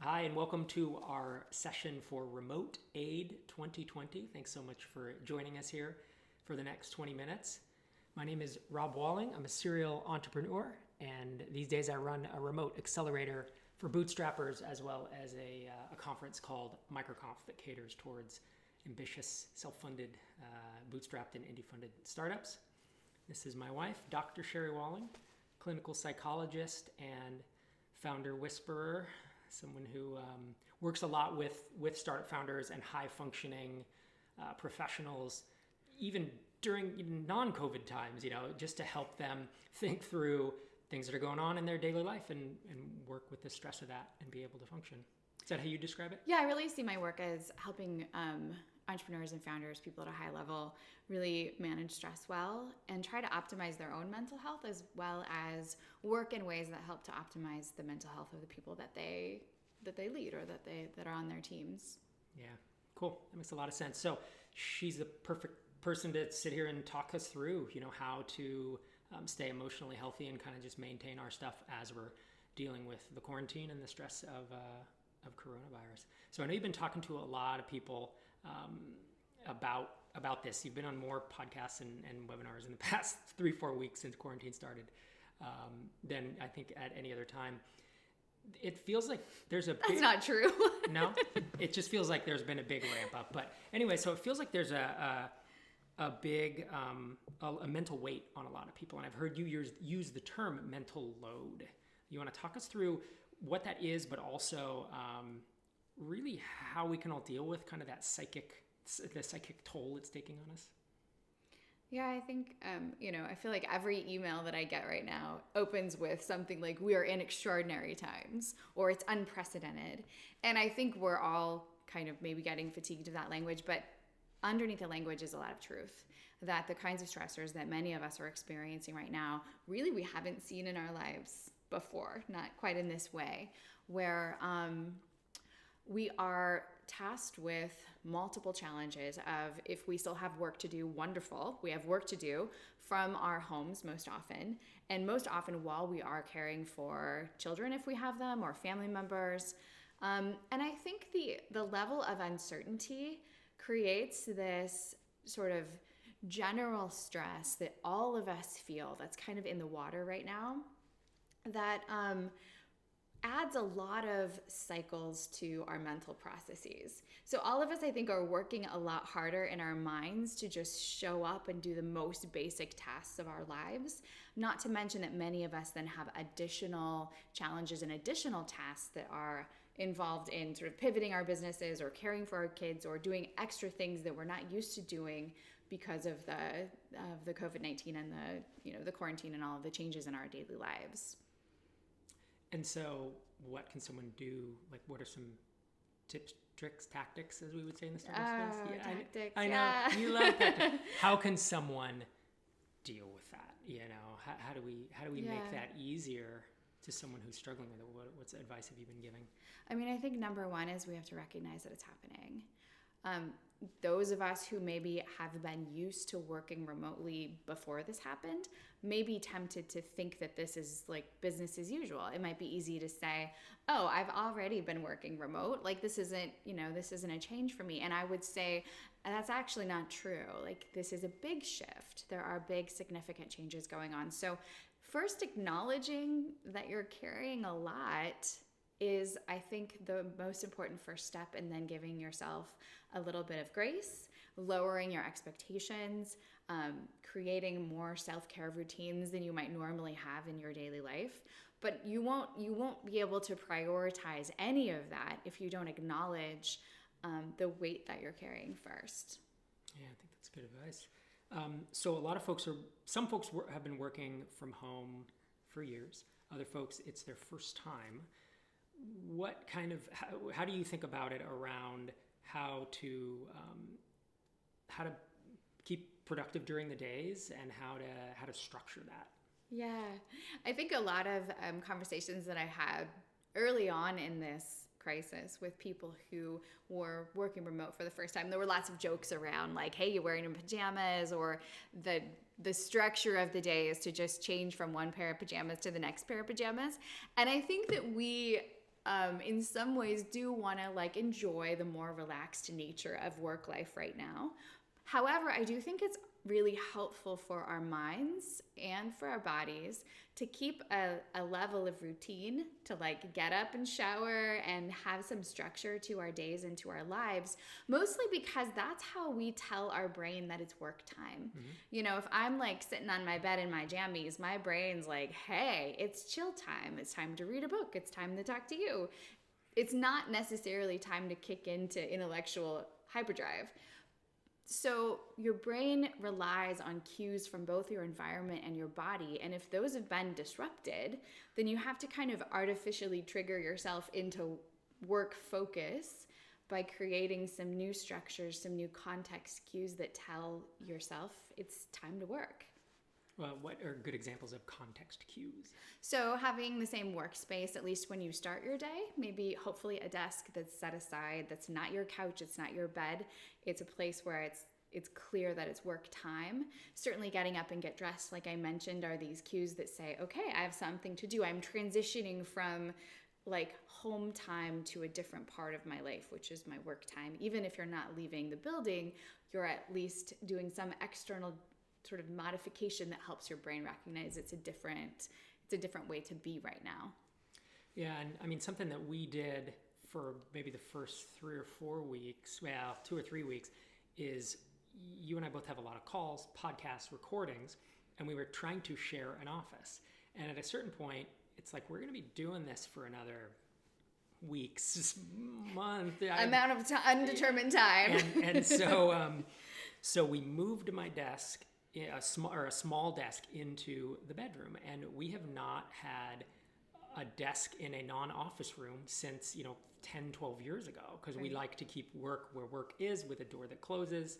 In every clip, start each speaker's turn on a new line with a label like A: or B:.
A: Hi, and welcome to our session for Remote Aid 2020. Thanks so much for joining us here for the next 20 minutes. My name is Rob Walling. I'm a serial entrepreneur, and these days I run a remote accelerator for bootstrappers, as well as a conference called MicroConf that caters towards ambitious, self-funded, bootstrapped, and indie-funded startups. This is my wife, Dr. Sherry Walling, clinical psychologist and founder whisperer, someone who works a lot with startup founders and high-functioning professionals, even during non-COVID times, just to help them think through things that are going on in their daily life and work with the stress of that and be able to function. Is that how you describe it?
B: Yeah, I really see my work as helping entrepreneurs and founders, people at a high level, really manage stress well and try to optimize their own mental health, as well as work in ways that help to optimize the mental health of the people that they lead or that are on their teams.
A: Yeah, cool. That makes a lot of sense. So she's the perfect person to sit here and talk us through, how to stay emotionally healthy and kind of just maintain our stuff as we're dealing with the quarantine and the stress of coronavirus. So I know you've been talking to a lot of people about this. You've been on more podcasts and webinars in the past 3-4 weeks since quarantine started than I think at any other time. It feels like there's a big...
B: That's not true.
A: No? It just feels like there's been a big ramp up. But anyway, so it feels like there's a big a mental weight on a lot of people. And I've heard you use the term mental load. You want to talk us through what that is, but also really how we can all deal with kind of that the psychic toll it's taking on us?
B: Yeah, I think, I feel like every email that I get right now opens with something like, we are in extraordinary times, or it's unprecedented. And I think we're all kind of maybe getting fatigued of that language, but underneath the language is a lot of truth, that the kinds of stressors that many of us are experiencing right now, really we haven't seen in our lives before, not quite in this way, where we are tasked with multiple challenges of, if we still have work to do, wonderful. We have work to do from our homes most often, and most often while we are caring for children if we have them, or family members. And I think the level of uncertainty creates this sort of general stress that all of us feel that's kind of in the water right now, that adds a lot of cycles to our mental processes. So all of us, I think, are working a lot harder in our minds to just show up and do the most basic tasks of our lives. Not to mention that many of us then have additional challenges and additional tasks that are involved in sort of pivoting our businesses or caring for our kids or doing extra things that we're not used to doing because of the COVID-19 and the quarantine and all of the changes in our daily lives.
A: And so what can someone do? Like, what are some tips, tricks, tactics, as we would say in the startup space?
B: Yeah, tactics.
A: I know.
B: Yeah.
A: You love tactics. How can someone deal with that? How do we make that easier to someone who's struggling with it? What's the advice have you been giving?
B: I mean, I think number one is we have to recognize that it's happening. Those of us who maybe have been used to working remotely before this happened may be tempted to think that this is like business as usual. It might be easy to say, oh, I've already been working remote. Like this isn't a change for me. And I would say that's actually not true. Like this is a big shift. There are big significant changes going on. So first, acknowledging that you're carrying a lot is, I think, the most important first step, and then giving yourself a little bit of grace, lowering your expectations, creating more self-care routines than you might normally have in your daily life. But you won't be able to prioritize any of that if you don't acknowledge the weight that you're carrying first.
A: Yeah, I think that's good advice. So a lot of some folks have been working from home for years. Other folks, it's their first time. How do you think about it around how to keep productive during the days and how to structure that?
B: Yeah, I think a lot of conversations that I had early on in this crisis with people who were working remote for the first time, there were lots of jokes around like, hey, you're wearing pajamas, or the structure of the day is to just change from one pair of pajamas to the next pair of pajamas. And I think that we in some ways do want to like enjoy the more relaxed nature of work life right now. However, I do think it's really helpful for our minds and for our bodies to keep a level of routine, to like get up and shower and have some structure to our days and to our lives, mostly because that's how we tell our brain that it's work time. Mm-hmm. You know, if I'm like sitting on my bed in my jammies, my brain's like, hey, it's chill time. It's time to read a book. It's time to talk to you. It's not necessarily time to kick into intellectual hyperdrive. So your brain relies on cues from both your environment and your body. And if those have been disrupted, then you have to kind of artificially trigger yourself into work focus by creating some new structures, some new context cues that tell yourself it's time to work.
A: Well, what are good examples of context cues?
B: So having the same workspace, at least when you start your day, maybe hopefully a desk that's set aside, that's not your couch, it's not your bed. It's a place where it's clear that it's work time. Certainly getting up and get dressed, like I mentioned, are these cues that say, okay, I have something to do. I'm transitioning from like home time to a different part of my life, which is my work time. Even if you're not leaving the building, you're at least doing some external sort of modification that helps your brain recognize it's a different way to be right now.
A: Yeah, and I mean, something that we did for maybe the first 3 or 4 weeks, well, 2 or 3 weeks, is you and I both have a lot of calls, podcasts, recordings, and we were trying to share an office. And at a certain point, it's like, we're going to be doing this for another weeks, month.
B: Amount of undetermined time.
A: And so we moved my desk, a small desk, into the bedroom, and we have not had a desk in a non-office room since 10, 12 years ago, because we like to keep work where work is, with a door that closes,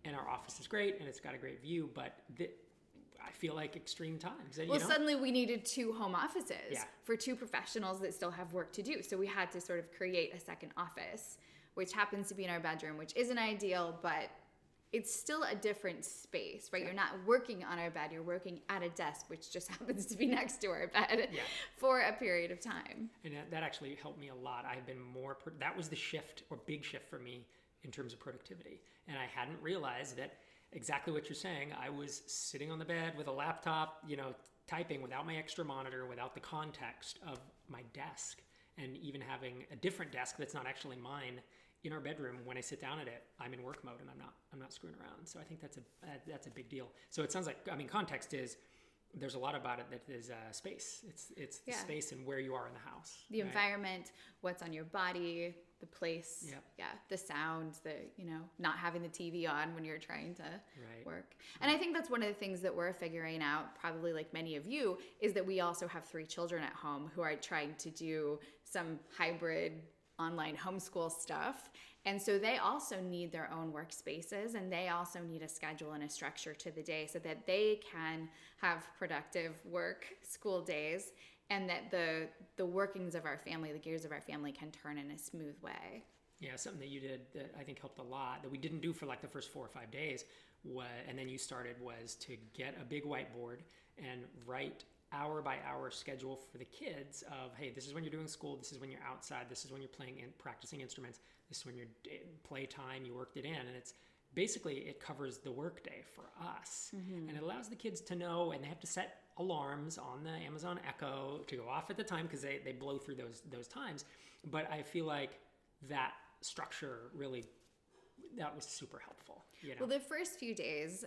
A: and our office is great and it's got a great view, but I feel like extreme times.
B: Suddenly we needed 2 home offices for 2 professionals that still have work to do, so we had to sort of create a second office, which happens to be in our bedroom, which isn't ideal, but it's still a different space, right? Yeah. You're not working on our bed, you're working at a desk, which just happens to be next to our bed for a period of time.
A: And that actually helped me a lot. I've been that was the shift, or big shift for me in terms of productivity. And I hadn't realized that exactly what you're saying. I was sitting on the bed with a laptop, typing without my extra monitor, without the context of my desk, and even having a different desk that's not actually mine in our bedroom. When I sit down at it, I'm in work mode and I'm not screwing around. So I think that's a big deal. So it sounds like, context is, there's a lot about it that is space. It's the space and where you are in the house.
B: The environment, what's on your body, the place, the sounds, not having the TV on when you're trying to work. And I think that's one of the things that we're figuring out, probably like many of you, is that we also have 3 children at home who are trying to do some hybrid online homeschool stuff. And so they also need their own workspaces, and they also need a schedule and a structure to the day so that they can have productive work school days, and that the workings of our family, the gears of our family, can turn in a smooth way.
A: Yeah, something that you did that I think helped a lot, that we didn't do for like the first 4 or 5 days, and then you started, was to get a big whiteboard and write hour by hour schedule for the kids of, hey, this is when you're doing school, this is when you're outside, this is when you're playing and practicing instruments, this is when you're playtime, you worked it in. And it's basically, it covers the work day for us. Mm-hmm. And it allows the kids to know, and they have to set alarms on the Amazon Echo to go off at the time, because they blow through those times. But I feel like that structure really, that was super helpful.
B: Well, the first few days,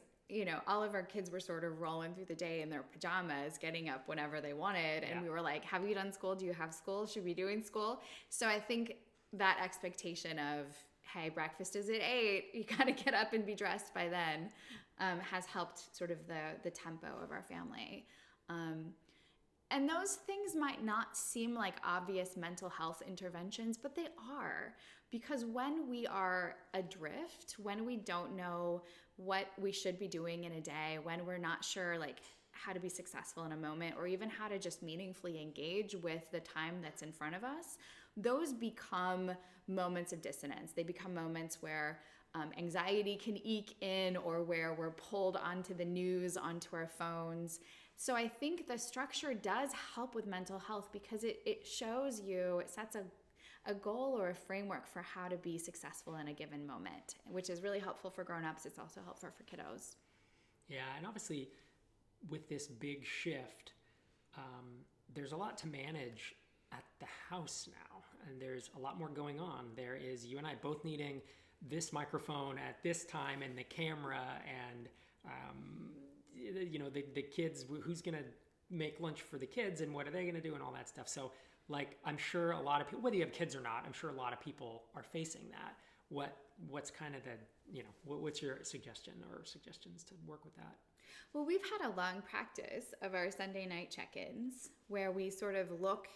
B: all of our kids were sort of rolling through the day in their pajamas, getting up whenever they wanted. And we were like, have you done school? Do you have school? Should we be doing school? So I think that expectation of, hey, breakfast is at 8, you got to get up and be dressed by then, has helped sort of the tempo of our family. And those things might not seem like obvious mental health interventions, but they are. Because when we are adrift, when we don't know what we should be doing in a day, when we're not sure like how to be successful in a moment, or even how to just meaningfully engage with the time that's in front of us, those become moments of dissonance. They become moments where anxiety can eke in, or where we're pulled onto the news, onto our phones. So I think the structure does help with mental health because it shows you, it sets a goal or a framework for how to be successful in a given moment, which is really helpful for grown-ups. It's also helpful for kiddos.
A: Yeah, and obviously with this big shift, there's a lot to manage at the house now, and there's a lot more going on. There is you and I both needing this microphone at this time and the camera and the kids, who's going to make lunch for the kids and what are they going to do and all that stuff. So like, I'm sure a lot of people, whether you have kids or not, I'm sure a lot of people are facing that. What's kind of what's your suggestion or suggestions to work with that?
B: Well, we've had a long practice of our Sunday night check-ins where we sort of look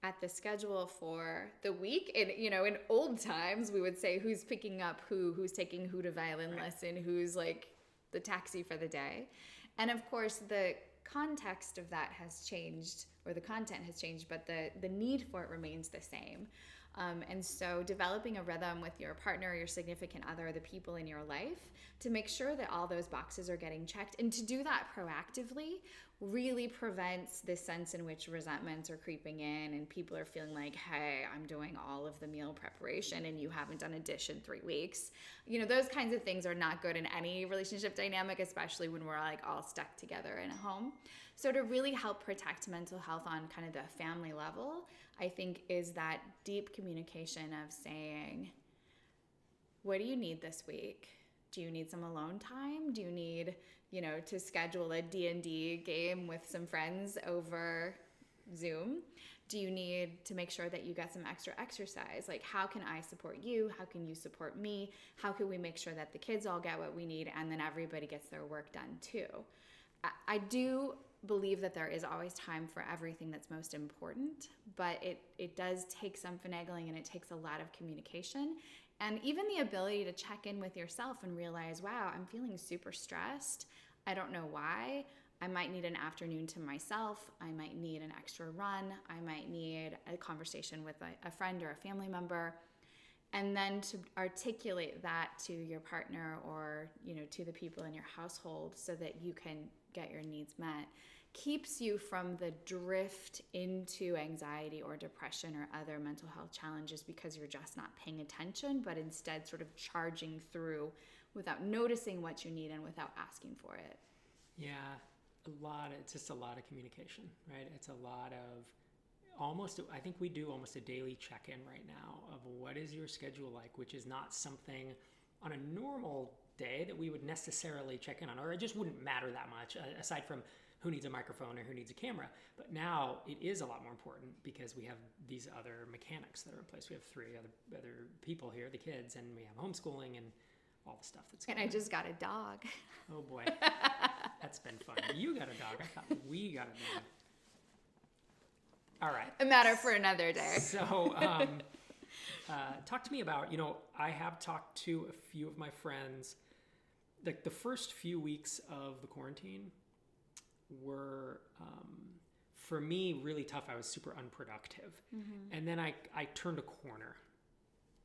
B: at the schedule for the week. And, in old times, we would say who's picking up who's taking who to violin lesson, who's like the taxi for the day. And of course, the context of that has changed, or the content has changed, but the need for it remains the same. And so developing a rhythm with your partner, your significant other, the people in your life, to make sure that all those boxes are getting checked, and to do that proactively really prevents this sense in which resentments are creeping in and people are feeling like, hey, I'm doing all of the meal preparation and you haven't done a dish in 3 weeks. Those kinds of things are not good in any relationship dynamic, especially when we're like all stuck together in a home. So to really help protect mental health on kind of the family level, I think is that deep communication of saying, what do you need this week? Do you need some alone time? Do you need, to schedule a D&D game with some friends over Zoom? Do you need to make sure that you get some extra exercise? Like, how can I support you? How can you support me? How can we make sure that the kids all get what we need and then everybody gets their work done too? I do believe that there is always time for everything that's most important, but it does take some finagling and it takes a lot of communication. And even the ability to check in with yourself and realize, wow, I'm feeling super stressed. I don't know why. I might need an afternoon to myself. I might need an extra run. I might need a conversation with a friend or a family member. And then to articulate that to your partner or, to the people in your household so that you can get your needs met keeps you from the drift into anxiety or depression or other mental health challenges because you're just not paying attention, but instead sort of charging through without noticing what you need and without asking for it.
A: Yeah, it's just a lot of communication, right? It's a lot of I think we do almost a daily check-in right now of what is your schedule like, which is not something on a normal day that we would necessarily check in on, or it just wouldn't matter that much aside from who needs a microphone or who needs a camera. But now it is a lot more important because we have these other mechanics that are in place. We have 3 other people here, the kids, and we have homeschooling and all the stuff that's going on.
B: And I just got a dog.
A: Oh boy, that's been fun. You got a dog. I thought we got a dog. All right.
B: A matter for another day.
A: So talk to me about, I have talked to a few of my friends. Like the first few weeks of the quarantine were, for me, really tough. I was super unproductive. Mm-hmm. And then I turned a corner.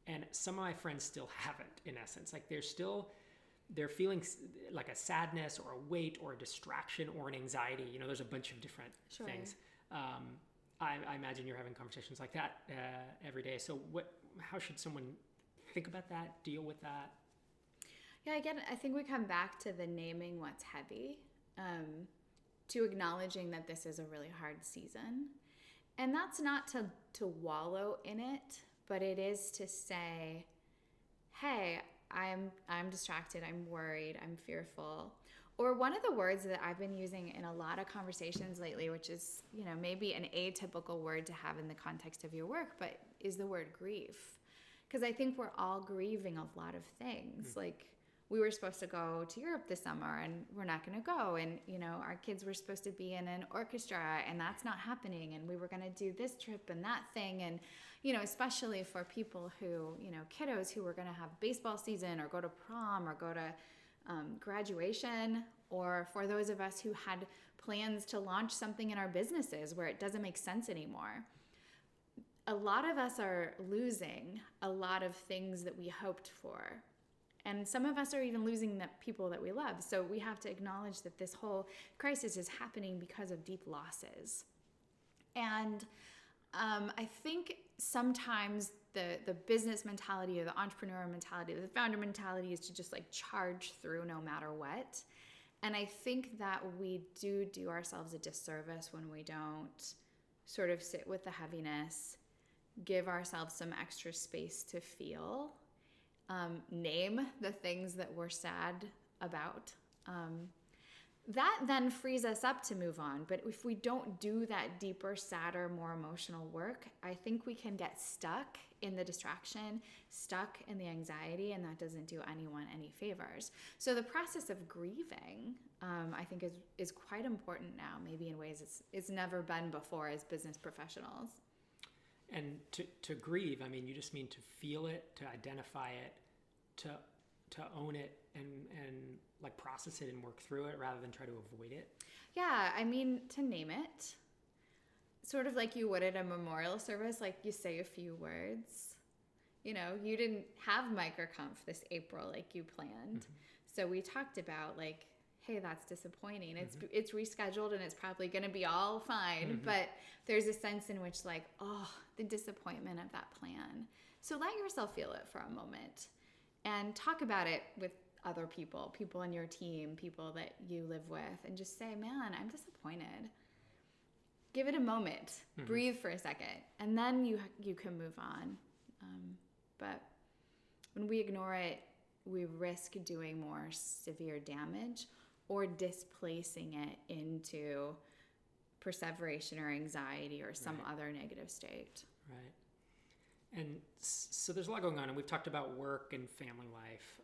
A: And some of my friends still haven't, in essence. Like they're feeling like a sadness or a weight or a distraction or an anxiety. There's a bunch of different things. I imagine you're having conversations like that every day. So how should someone think about that, deal with that?
B: Yeah, again, I think we come back to the naming what's heavy, to acknowledging that this is a really hard season. And that's not to wallow in it, but it is to say, hey, I'm distracted, I'm worried, I'm fearful. Or one of the words that I've been using in a lot of conversations lately, which is, maybe an atypical word to have in the context of your work, but is the word grief. Because I think we're all grieving a lot of things. Mm-hmm. Like, we were supposed to go to Europe this summer and we're not going to go. And, our kids were supposed to be in an orchestra and that's not happening. And we were going to do this trip and that thing. And, especially for people who, kiddos who were going to have baseball season or go to prom or go to graduation, or for those of us who had plans to launch something in our businesses where it doesn't make sense anymore. A lot of us are losing a lot of things that we hoped for. And some of us are even losing the people that we love. So we have to acknowledge that this whole crisis is happening because of deep losses. And I think sometimes the business mentality or the entrepreneur mentality or the founder mentality is to just like charge through no matter what. And I think that we do ourselves a disservice when we don't sort of sit with the heaviness, give ourselves some extra space to feel, name the things that we're sad about. That then frees us up to move on. But if we don't do that deeper, sadder, more emotional work, I think we can get stuck in the distraction, stuck in the anxiety, and that doesn't do anyone any favors. So the process of grieving, I think is quite important now, maybe in ways it's never been before as business professionals.
A: And to grieve, I mean, you just mean to feel it, to identify it, to own it, and like process it and work through it rather than try to avoid it.
B: Yeah, I mean, to name it, sort of like you would at a memorial service, like you say a few words. You know, you didn't have MicroConf this April like you planned. Mm-hmm. So we talked about like, hey, that's disappointing. Mm-hmm. It's rescheduled and it's probably going to be all fine. Mm-hmm. But there's a sense in which like, oh, the disappointment of that plan. So let yourself feel it for a moment and talk about it with other people in your team, people that you live with, and just say, man, I'm disappointed. Give it a moment, mm-hmm. breathe for a second, and then you can move on. But when we ignore it, we risk doing more severe damage or displacing it into perseveration or anxiety or some other negative state.
A: Right. And so there's a lot going on, and we've talked about work and family life.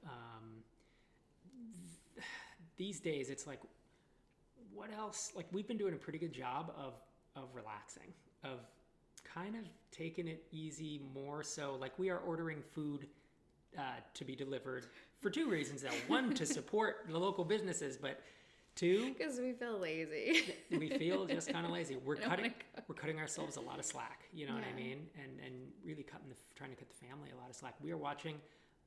A: These days, it's like, what else? Like, we've been doing a pretty good job of relaxing, of kind of taking it easy more so. Like, we are ordering food to be delivered for two reasons. Now, one, to support the local businesses, but two,
B: because we feel lazy.
A: We feel just kind of lazy. We're cutting ourselves a lot of slack. You know what I mean? And really trying to cut the family a lot of slack. We are watching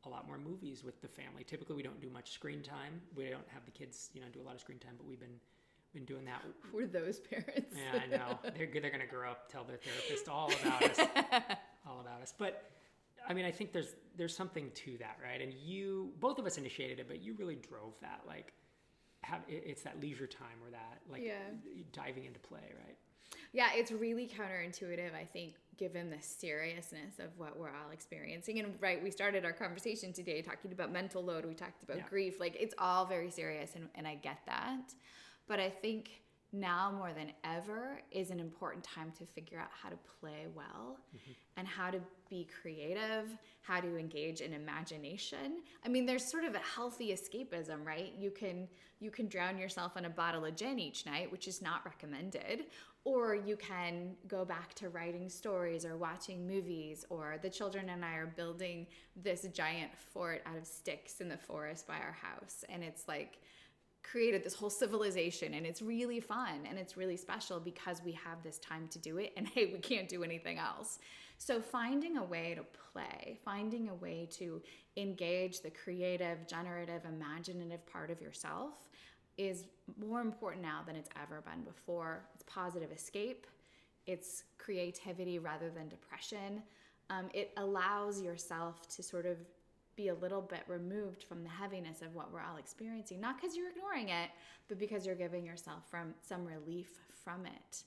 A: a lot more movies with the family. Typically, we don't do much screen time. We don't have the kids, do a lot of screen time, but we've been doing that.
B: We're those parents.
A: Yeah, I know. They're going to grow up, tell their therapist all about us. But I mean, I think there's something to that, right? And both of us initiated it, but you really drove that. Like, it's that leisure time or that diving into play, right?
B: Yeah, it's really counterintuitive, I think, given the seriousness of what we're all experiencing. And we started our conversation today talking about mental load. We talked about grief. Like, it's all very serious, and I get that. But I think now more than ever is an important time to figure out how to play well, mm-hmm. and how to be creative, how to engage in imagination. I mean, there's sort of a healthy escapism, right? You can drown yourself in a bottle of gin each night, which is not recommended. Or you can go back to writing stories or watching movies, or the children and I are building this giant fort out of sticks in the forest by our house. And it's like created this whole civilization, and it's really fun and it's really special because we have this time to do it, and hey, we can't do anything else. So finding a way to play, finding a way to engage the creative, generative, imaginative part of yourself is more important now than it's ever been before. It's positive escape. It's creativity rather than depression. It allows yourself to sort of be a little bit removed from the heaviness of what we're all experiencing, not because you're ignoring it, but because you're giving yourself some relief from it.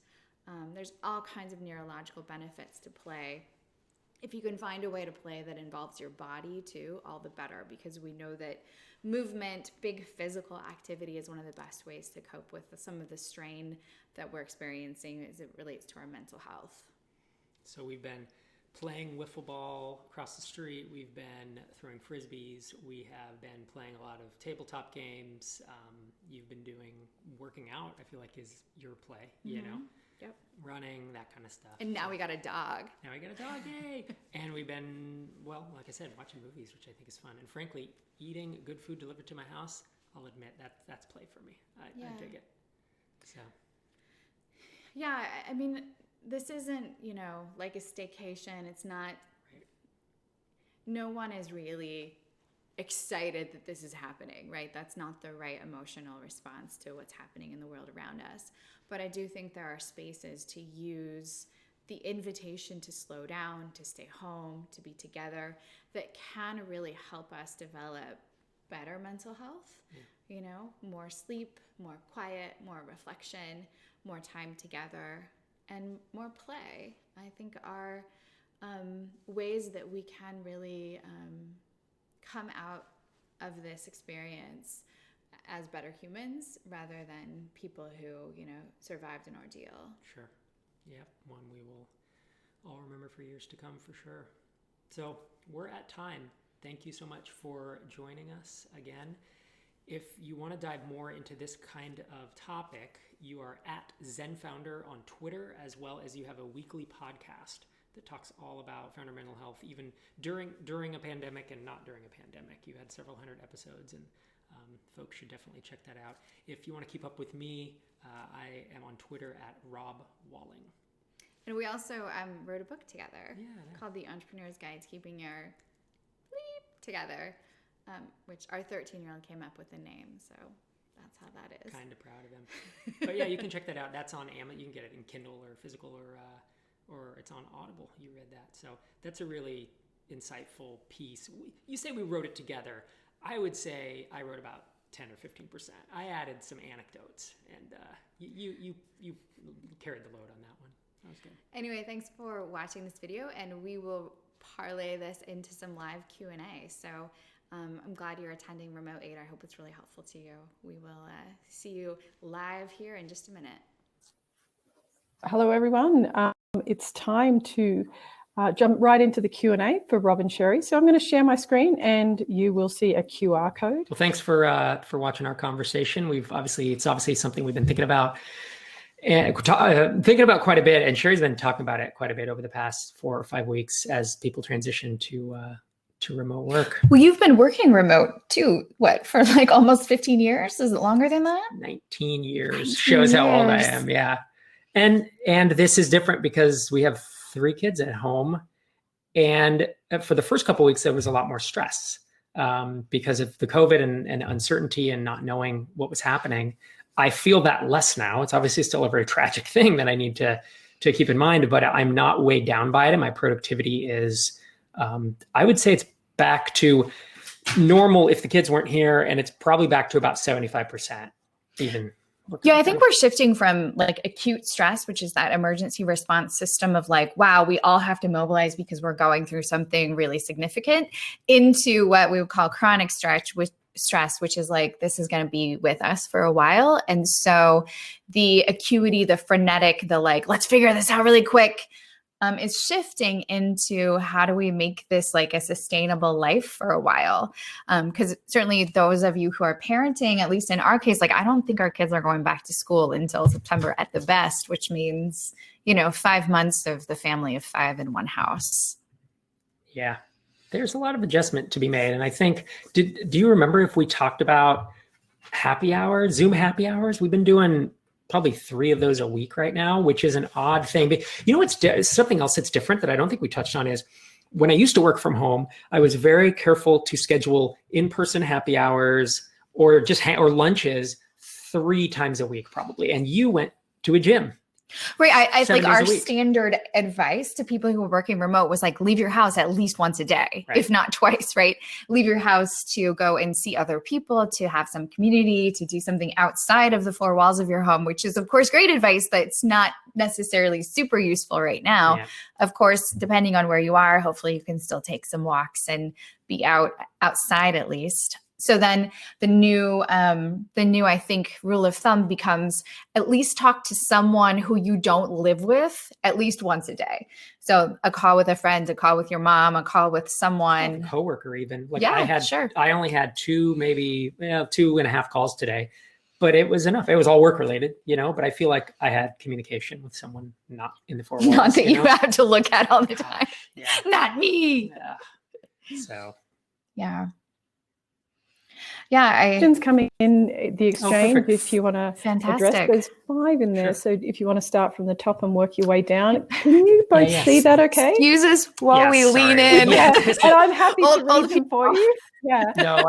B: There's all kinds of neurological benefits to play. If you can find a way to play that involves your body too, all the better, because we know that movement, big physical activity is one of the best ways to cope with some of the strain that we're experiencing as it relates to our mental health.
A: So we've been playing wiffle ball across the street. We've been throwing frisbees. We have been playing a lot of tabletop games. You've been working out, I feel like, is your play,
B: mm-hmm. Yep.
A: Running, that kind of stuff.
B: And now we got a dog.
A: Yay! And we've been, well, like I said, watching movies, which I think is fun. And frankly, eating good food delivered to my house, I'll admit that's play for me. I dig it. So.
B: Yeah, I mean, this isn't, like a staycation. It's not, no one is really excited that this is happening, right? That's not the right emotional response to what's happening in the world around us. But I do think there are spaces to use the invitation to slow down, to stay home, to be together, that can really help us develop better mental health, you know, more sleep, more quiet, more reflection, more time together, and more play, I think are ways that we can really come out of this experience as better humans rather than people who, you know, survived an ordeal.
A: Sure. Yep. One we will all remember for years to come, for sure. So we're at time. Thank you so much for joining us again. If you want to dive more into this kind of topic, you are at ZenFounder on Twitter, as well as you have a weekly podcast that talks all about founder mental health, even during a pandemic and not during a pandemic. You had several hundred episodes, and folks should definitely check that out. If you want to keep up with me, I am on Twitter at Rob Walling.
B: And we also wrote a book together
A: Yeah.
B: called The Entrepreneur's Guide to Keeping Your Bleep Together, which our 13-year-old came up with the name, so that's how that is.
A: Kind of proud of them. But yeah, you can check that out. That's on Amazon. You can get it in Kindle or physical, or it's on Audible. You read that. So that's a really insightful piece. You say we wrote it together. I would say I wrote about 10 or 15%. I added some anecdotes, and you carried the load on that one. That was good.
B: Anyway, thanks for watching this video, and we will parlay this into some live Q&A. So I'm glad you're attending Remote Aid. I hope it's really helpful to you. We will see you live here in just a minute.
C: Hello, everyone. It's time to jump right into the Q&A for Rob and Sherry. So I'm going to share my screen, and you will see a QR code.
A: Well, thanks for watching our conversation. It's obviously something we've been thinking about and thinking about quite a bit. And Sherry's been talking about it quite a bit over the past 4 or 5 weeks as people transition to remote work.
B: Well, you've been working remote too, for like almost 15 years? Is it longer than that?
A: 19 years.
B: 19
A: Shows how old I
B: years.
A: am. Yeah. And this is different because we have 3 kids at home. And for the first couple of weeks, there was a lot more stress because of the COVID and uncertainty and not knowing what was happening. I feel that less now. It's obviously still a very tragic thing that I need to keep in mind, but I'm not weighed down by it. And my productivity is, I would say it's back to normal if the kids weren't here, and it's probably back to about 75% even.
B: Yeah, I think we're shifting from like acute stress, which is that emergency response system of like, wow, we all have to mobilize because we're going through something really significant, into what we would call chronic stress, which is like, this is going to be with us for a while. And so the acuity, the frenetic, the like, let's figure this out really quick, is shifting into how do we make this like a sustainable life for a while? Because certainly those of you who are parenting, at least in our case, like I don't think our kids are going back to school until September at the best, which means, 5 months of the family of 5 in one house.
A: Yeah, there's a lot of adjustment to be made. And I think, do you remember if we talked about happy hours, Zoom happy hours? We've been doing probably 3 of those a week right now, which is an odd thing. But what's something else that's different that I don't think we touched on is when I used to work from home, I was very careful to schedule in-person happy hours or or lunches 3 times a week probably. And you went to a gym.
B: Right. I like our
A: week.
B: standard advice to people who are working remote was like, leave your house at least once a day,
A: Right.
B: if not twice, right? Leave your house to go and see other people, to have some community, to do something outside of the 4 walls of your home, which is of course great advice that's not necessarily super useful right now.
A: Yeah.
B: Of course, depending on where you are, hopefully you can still take some walks and be outside at least. So then the new, I think, rule of thumb becomes at least talk to someone who you don't live with at least once a day. So a call with a friend, a call with your mom, a call with someone.
A: A coworker even. Like
B: Yeah, sure.
A: I only had 2, maybe 2.5 calls today, but it was enough. It was all work related, but I feel like I had communication with someone not in the 4 walls.
B: Not that you have to look at all the time.
A: Yeah.
B: Not me.
A: Yeah. So.
B: Yeah.
C: Questions coming in the exchange if you want to
B: Fantastic.
C: address. There's 5 in there, so if you want to start from the top and work your way down. Can you both see that okay?
B: Excuse us while we lean
A: sorry.
B: in.
C: Yeah, and I'm happy to read them for you. Yeah.
A: No,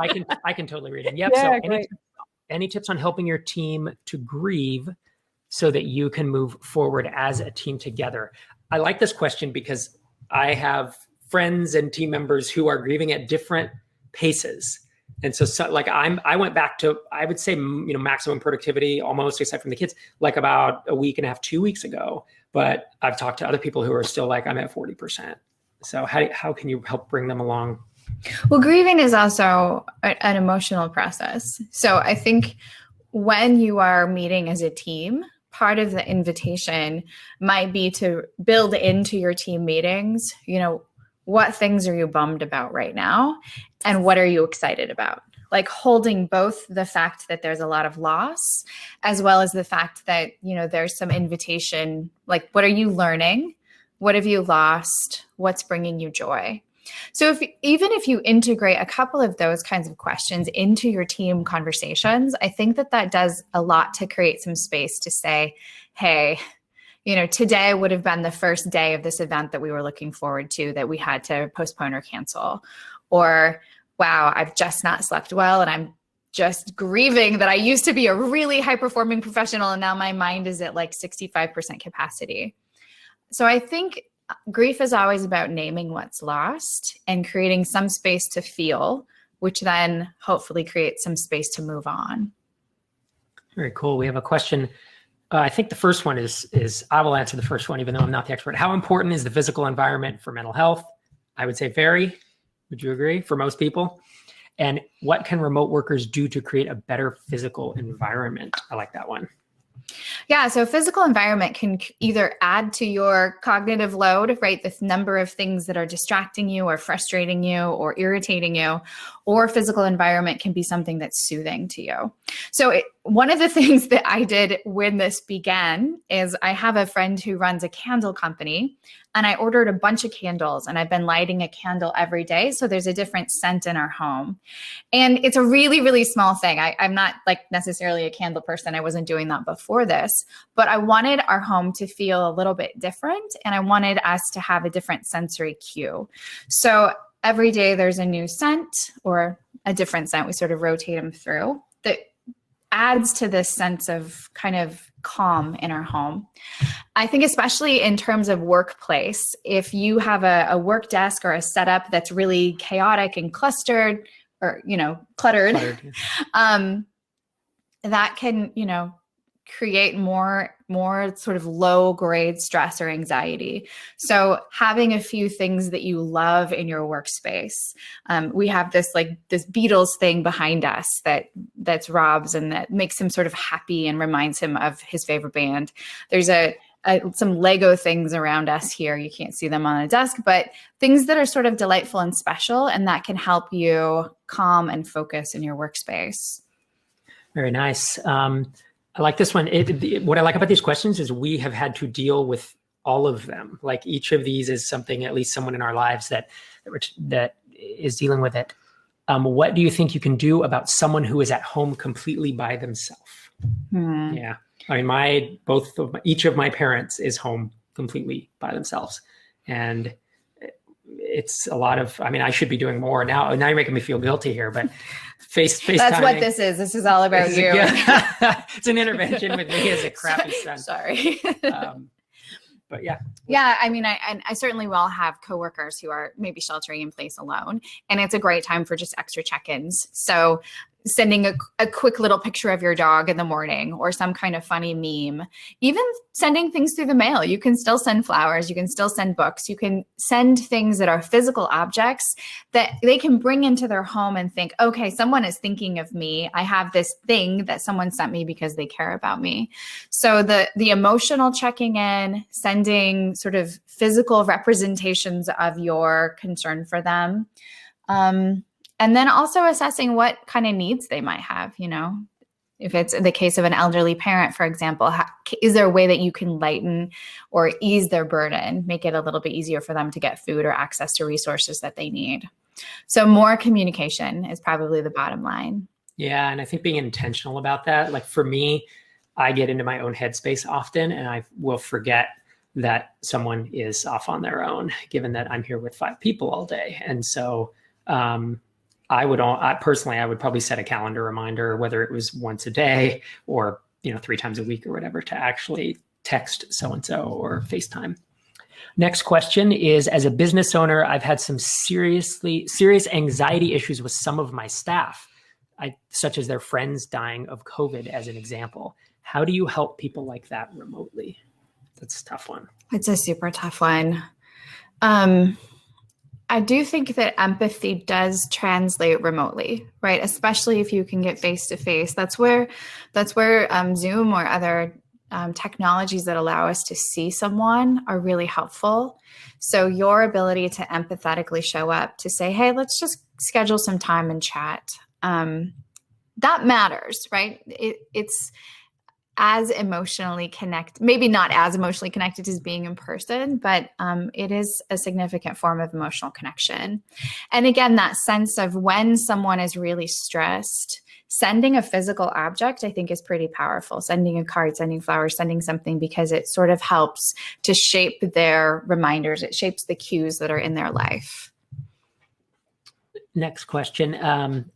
A: I can totally read them. Yep.
C: Yeah,
A: So any tips on helping your team to grieve so that you can move forward as a team together? I like this question because I have friends and team members who are grieving at different paces. And so like I went back to, I would say, maximum productivity almost, except from the kids, like about a week and a half, 2 weeks ago. But I've talked to other people who are still like, I'm at 40%. So how can you help bring them along?
B: Well, grieving is also an emotional process. So I think when you are meeting as a team, part of the invitation might be to build into your team meetings, what things are you bummed about right now? And what are you excited about? Like holding both the fact that there's a lot of loss, as well as the fact that, there's some invitation, like what are you learning? What have you lost? What's bringing you joy? So even if you integrate a couple of those kinds of questions into your team conversations, I think that does a lot to create some space to say, hey, today would have been the first day of this event that we were looking forward to that we had to postpone or cancel. Or, wow, I've just not slept well and I'm just grieving that I used to be a really high-performing professional and now my mind is at like 65% capacity. So I think grief is always about naming what's lost and creating some space to feel, which then hopefully creates some space to move on.
A: Very cool. We have a question. I think the first one is I will answer the first one, even though I'm not the expert. How important is the physical environment for mental health? I would say very. Would you agree? For most people. And what can remote workers do to create a better physical environment? I like that one.
B: Yeah, so physical environment can either add to your cognitive load, right? This number of things that are distracting you or frustrating you or irritating you, or physical environment can be something that's soothing to you. So one of the things that I did when this began is I have a friend who runs a candle company and I ordered a bunch of candles and I've been lighting a candle every day. So there's a different scent in our home. And it's a really, really small thing. I'm not like necessarily a candle person. I wasn't doing that before this, but I wanted our home to feel a little bit different. And I wanted us to have a different sensory cue. So every day there's a new scent or a different scent. We sort of rotate them through that adds to this sense of kind of calm in our home. I think especially in terms of workplace, if you have a work desk or a setup that's really chaotic and clustered or, cluttered, that can, create more sort of low grade stress or anxiety. So having a few things that you love in your workspace. We have this Beatles thing behind us that's Rob's and that makes him sort of happy and reminds him of his favorite band. There's some Lego things around us here. You can't see them on a desk, but things that are sort of delightful and special and that can help you calm and focus in your workspace.
A: Very nice. I like this one. What I like about these questions is we have had to deal with all of them. Like each of these is something, at least someone in our lives that is dealing with it. What do you think you can do about someone who is at home completely by themselves? Yeah. I mean, each of my parents is home completely by themselves. And it's a lot of, I should be doing more now. Now you're making me feel guilty here, but FaceTime.
B: That's what this is. This is all about you.
A: It's an intervention with me as a crappy son.
B: Sorry.
A: But yeah.
B: Yeah. I certainly will have coworkers who are maybe sheltering in place alone. And it's a great time for just extra check-ins. So sending a quick little picture of your dog in the morning or some kind of funny meme, even sending things through the mail. You can still send flowers. You can still send books. You can send things that are physical objects that they can bring into their home and think, okay, someone is thinking of me. I have this thing that someone sent me because they care about me. So the emotional checking in, sending sort of physical representations of your concern for them. And then also assessing what kind of needs they might have, if it's the case of an elderly parent, for example, is there a way that you can lighten or ease their burden, make it a little bit easier for them to get food or access to resources that they need? So more communication is probably the bottom line.
A: Yeah, and I think being intentional about that, like for me, I get into my own headspace often and I will forget that someone is off on their own, given that I'm here with 5 people all day. And so personally, I would probably set a calendar reminder, whether it was once a day or 3 times a week or whatever, to actually text so-and-so or FaceTime. Next question is, as a business owner, I've had some serious anxiety issues with some of my staff, such as their friends dying of COVID as an example. How do you help people like that remotely? That's a tough one.
B: It's a super tough one. I do think that empathy does translate remotely, right? Especially if you can get face to face. That's where Zoom or other technologies that allow us to see someone are really helpful. So your ability to empathetically show up, to say, hey, let's just schedule some time and chat. That matters, right? It's as emotionally connected, maybe not as emotionally connected as being in person, but it is a significant form of emotional connection. And again, that sense of when someone is really stressed, sending a physical object, I think, is pretty powerful. Sending a card, sending flowers, sending something, because it sort of helps to shape their reminders. It shapes the cues that are in their life.
A: Next question.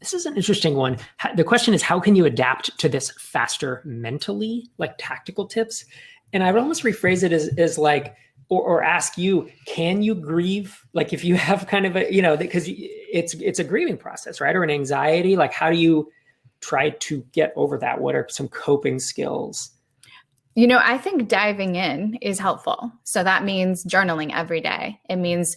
A: This is an interesting one. The question is, how can you adapt to this faster mentally, like tactical tips? And I would almost rephrase it as like, or ask you, can you grieve? Like if you have kind of a, because it's a grieving process, right? Or an anxiety, like how do you try to get over that? What are some coping skills?
B: I think diving in is helpful. So that means journaling every day. It means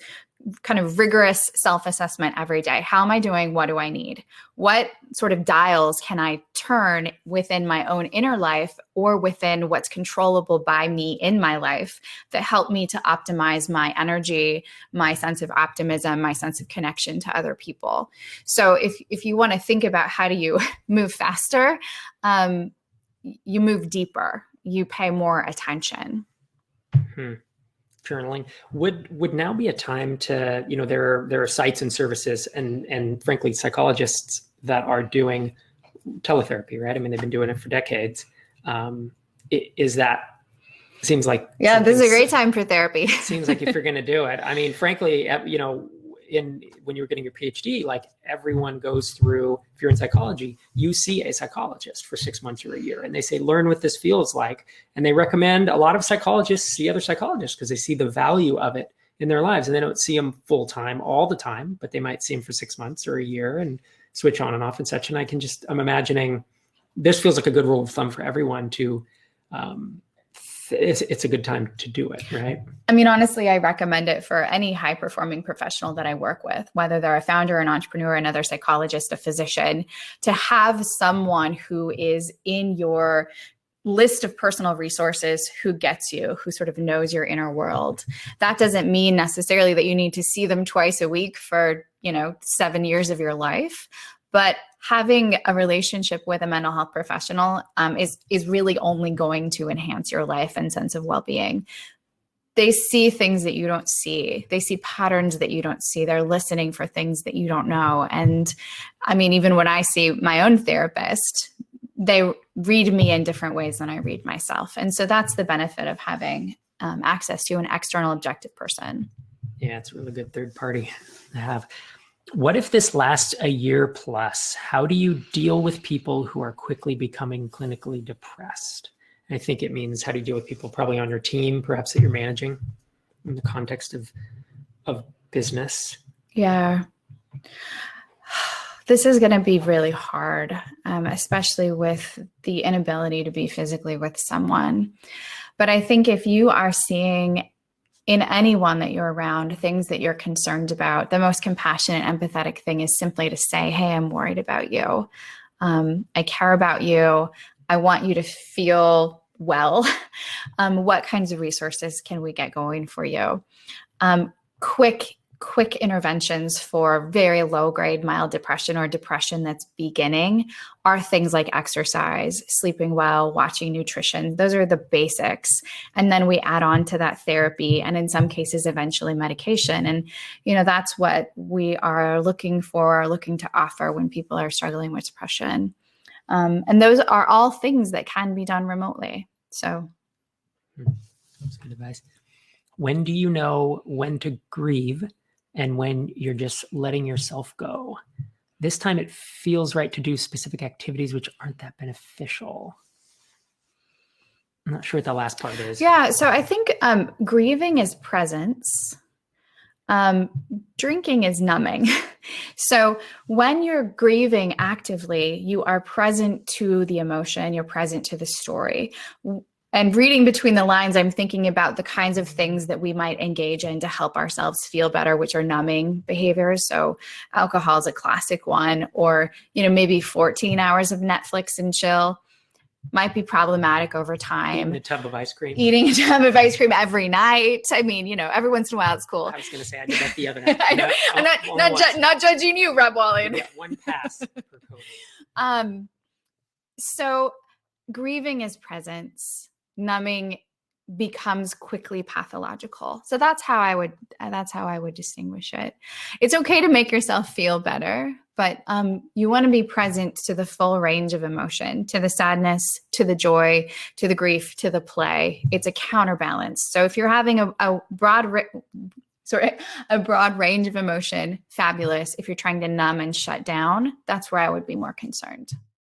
B: kind of rigorous self-assessment every day. How am I doing? What do I need? What sort of dials can I turn within my own inner life or within what's controllable by me in my life that help me to optimize my energy, my sense of optimism, my sense of connection to other people? So if you want to think about how do you move faster, you move deeper, you pay more attention.
A: Journaling would now be a time to, there are sites and services and frankly psychologists that are doing teletherapy, right? I mean, they've been doing it for decades. Seems like,
B: yeah, this is a great time for therapy.
A: Seems like if you're going to do it, I mean, frankly, when you're getting your PhD, like everyone goes through, if you're in psychology, you see a psychologist for 6 months or a year, and they say, learn what this feels like. And they recommend, a lot of psychologists see other psychologists because they see the value of it in their lives, and they don't see them full time all the time, but they might see them for 6 months or a year and switch on and off and such. And I'm imagining this feels like a good rule of thumb for everyone to, it's a good time to do it, right?
B: I mean, honestly, I recommend it for any high-performing professional that I work with, whether they're a founder, an entrepreneur, another psychologist, a physician, to have someone who is in your list of personal resources who gets you, who sort of knows your inner world. That doesn't mean necessarily that you need to see them twice a week for, 7 years of your life, but having a relationship with a mental health professional is really only going to enhance your life and sense of well-being. They see things that you don't see. They see patterns that you don't see. They're listening for things that you don't know. And I mean, even when I see my own therapist, they read me in different ways than I read myself. And so that's the benefit of having access to an external objective person.
A: Yeah, it's a really good third party to have. What if this lasts a year plus? How do you deal with people who are quickly becoming clinically depressed? I think it means, how do you deal with people probably on your team, perhaps that you're managing in the context of business?
B: Yeah. This is going to be really hard, especially with the inability to be physically with someone. But I think if you are seeing in anyone that you're around things that you're concerned about, the most compassionate, empathetic thing is simply to say, hey, I'm worried about you. I care about you. I want you to feel well. What kinds of resources can we get going for you? Quick interventions for very low grade mild depression or depression that's beginning are things like exercise, sleeping well, watching nutrition. Those are the basics. And then we add on to that therapy and in some cases, eventually medication. And, that's what we are looking to offer when people are struggling with depression. And those are all things that can be done remotely. So
A: That's good advice. When do you know when to grieve and when you're just letting yourself go? This time it feels right to do specific activities which aren't that beneficial. I'm not sure what the last part is.
B: yeah, so I think grieving is presence. Drinking is numbing. So when you're grieving actively, you are present to the emotion, you're present to the story. And reading between the lines, I'm thinking about the kinds of things that we might engage in to help ourselves feel better, which are numbing behaviors. So alcohol is a classic one, or, maybe 14 hours of Netflix and chill might be problematic over time.
A: Eating a tub of ice cream.
B: Eating a tub of ice cream every night. I mean, every once in a while it's cool.
A: I was going to say I did that the other night.
B: I know. I'm not judging you, Rob Walling.
A: Yeah, one pass for COVID.
B: So grieving is presence. Numbing becomes quickly pathological. So that's how I would distinguish it. It's okay to make yourself feel better, but you want to be present to the full range of emotion, to the sadness, to the joy, to the grief, to the play. It's a counterbalance. So if you're having a broad range of emotion, fabulous. If you're trying to numb and shut down, that's where I would be more concerned.